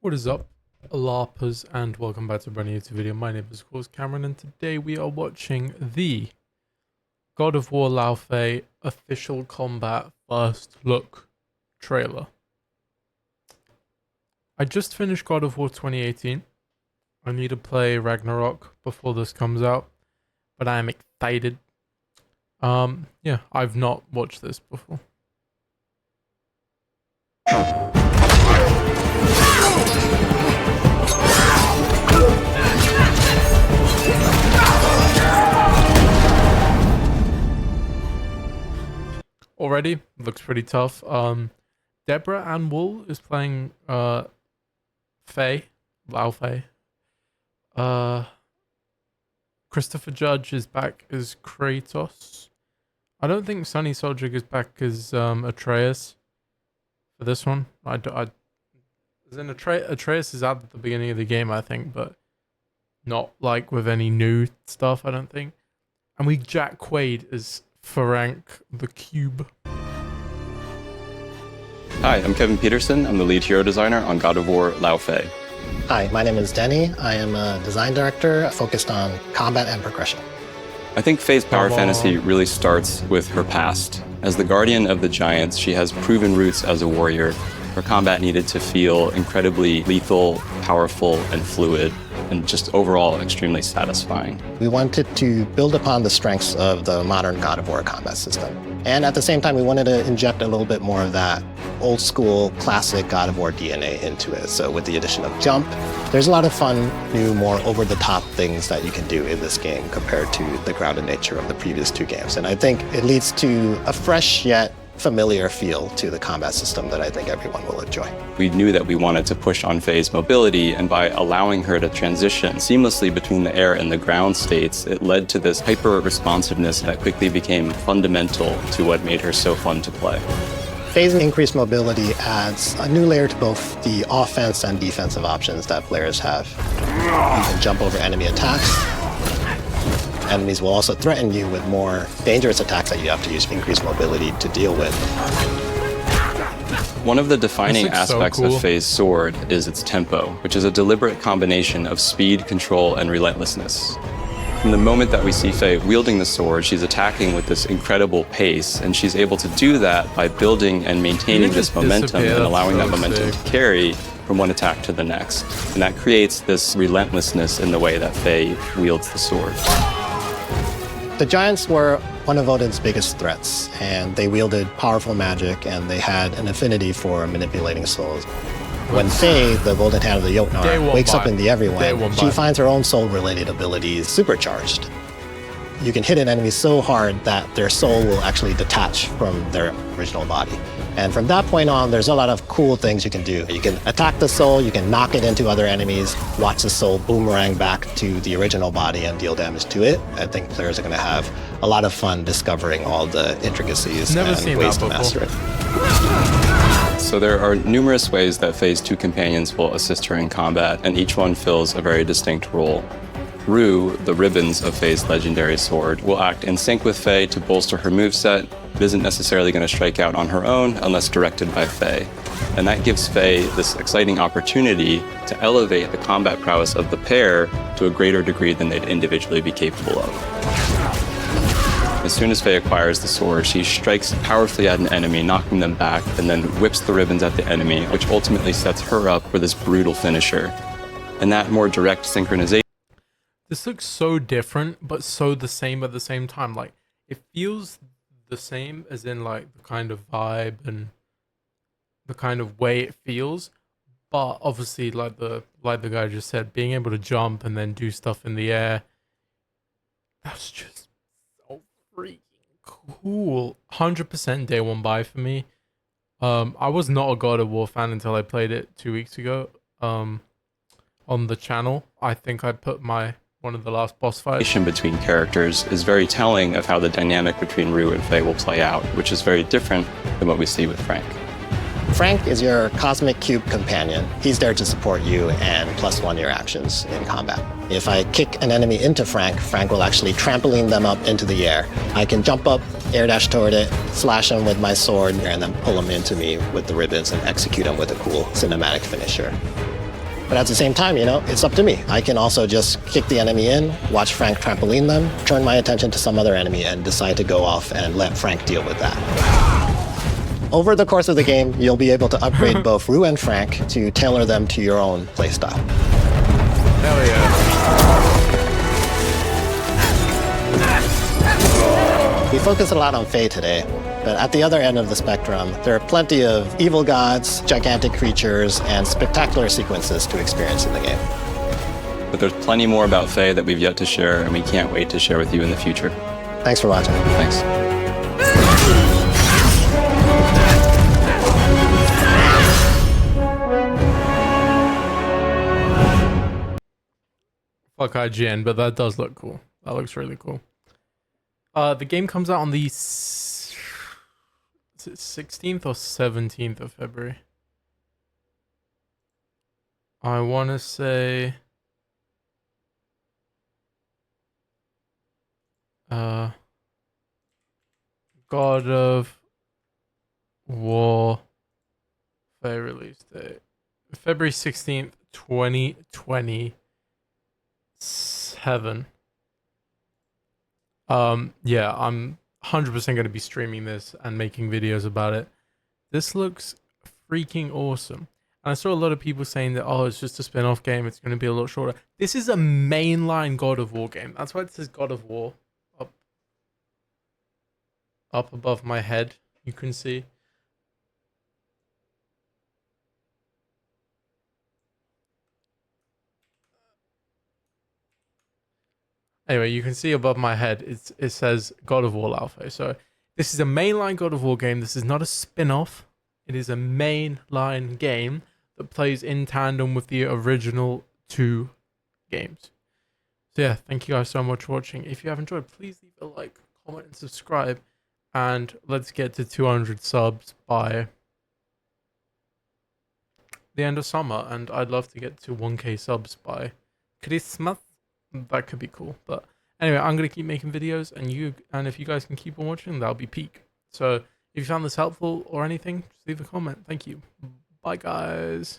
What is up, LARPers, and welcome back to a brand new YouTube video. My name is, of course, Cameron, and today we are watching the God of War Laufey official combat first look trailer. I just finished God of War 2018. I need to play Ragnarok before this comes out, but I am excited. Yeah, I've not watched this before. Already looks pretty tough. Deborah Ann Wool is playing Laufey. Christopher Judge is back as Kratos. I don't think Sonny Soldrick is back as Atreus for this one. Atreus is out at the beginning of the game, I think, but not like with any new stuff, I don't think. And Jack Quaid as Frank the Cube. Hi, I'm Kevin Peterson. I'm the lead hero designer on God of War Laufey. Hi, my name is Denny. I am a design director focused on combat and progression. I think Faye's power fantasy really starts with her past. As the guardian of the giants, she has proven roots as a warrior. Her combat needed to feel incredibly lethal, powerful, and fluid, and just overall extremely satisfying. We wanted to build upon the strengths of the modern God of War combat system. And at the same time, we wanted to inject a little bit more of that old school, classic God of War DNA into it. So with the addition of jump, there's a lot of fun, new, more over-the-top things that you can do in this game compared to the grounded nature of the previous two games. And I think it leads to a fresh yet familiar feel to the combat system that I think everyone will enjoy. We knew that we wanted to push on Faye's mobility, and by allowing her to transition seamlessly between the air and the ground states, it led to this hyper-responsiveness that quickly became fundamental to what made her so fun to play. Faye's increased mobility adds a new layer to both the offense and defensive options that players have. You can jump over enemy attacks. Enemies will also threaten you with more dangerous attacks that you have to use increased mobility to deal with. One of the defining aspects of Faye's sword is its tempo, which is a deliberate combination of speed, control, and relentlessness. From the moment that we see Faye wielding the sword, she's attacking with this incredible pace, and she's able to do that by building and maintaining this momentum and allowing that momentum to carry from one attack to the next. And that creates this relentlessness in the way that Faye wields the sword. The giants were one of Odin's biggest threats, and they wielded powerful magic, and they had an affinity for manipulating souls. When Faye, the golden hand of the Jotnar, wakes up in the Everyone, she finds her own soul-related abilities supercharged. You can hit an enemy so hard that their soul will actually detach from their original body. And from that point on, there's a lot of cool things you can do. You can attack the soul, you can knock it into other enemies, watch the soul boomerang back to the original body and deal damage to it. I think players are going to have a lot of fun discovering all the intricacies and ways to master it. So there are numerous ways that Faye's two companions will assist her in combat, and each one fills a very distinct role. Rue, the ribbons of Faye's legendary sword, will act in sync with Faye to bolster her moveset. It isn't necessarily going to strike out on her own unless directed by Faye. And that gives Faye this exciting opportunity to elevate the combat prowess of the pair to a greater degree than they'd individually be capable of. As soon as Faye acquires the sword, she strikes powerfully at an enemy, knocking them back, and then whips the ribbons at the enemy, which ultimately sets her up for this brutal finisher. And that more direct synchronization. This looks so different, but so the same at the same time. Like, it feels the same as in, like, the kind of vibe and the kind of way it feels. But obviously, like the guy just said, being able to jump and then do stuff in the air, that's just so freaking cool. 100% day one buy for me. I was not a God of War fan until I played it 2 weeks ago on the channel. I think I put one of the last boss fights between characters is very telling of how the dynamic between Rue and Faye will play out, which is very different than what we see with Frank. Frank is your cosmic cube companion. He's there to support you and +1 your actions in combat. If I kick an enemy into Frank, Frank will actually trampoline them up into the air. I can jump up, air dash toward it, slash him with my sword, and then pull him into me with the ribbons and execute him with a cool cinematic finisher. But at the same time, you know, it's up to me. I can also just kick the enemy in, watch Frank trampoline them, turn my attention to some other enemy, and decide to go off and let Frank deal with that. Over the course of the game, you'll be able to upgrade both Rue and Frank to tailor them to your own playstyle. Hell yeah. We focus a lot on Fae today, but at the other end of the spectrum, there are plenty of evil gods, gigantic creatures, and spectacular sequences to experience in the game. But there's plenty more about Fae that we've yet to share, and we can't wait to share with you in the future. Thanks for watching. Thanks. Fuck IGN, but that does look cool. That looks really cool. The game comes out on the 16th or 17th of February. I want to say God of War Fair release date. February 16th, 2027. Yeah, I'm 100% going to be streaming this and making videos about it. This looks freaking awesome. And I saw a lot of people saying that, oh, it's just a spin-off game, it's going to be a lot shorter. This is a mainline God of War game. That's why it says God of War up above my head, you can see. Anyway, you can see above my head, it says God of War Laufey. So this is a mainline God of War game. This is not a spin-off. It is a mainline game that plays in tandem with the original 2 games. So yeah, thank you guys so much for watching. If you have enjoyed, please leave a like, comment, and subscribe. And let's get to 200 subs by the end of summer. And I'd love to get to 1K subs by Christmas. That could be cool. But anyway, I'm going to keep making videos, and if you guys can keep on watching, that'll be peak. So if you found this helpful or anything, just leave a comment. Thank you. Bye, guys.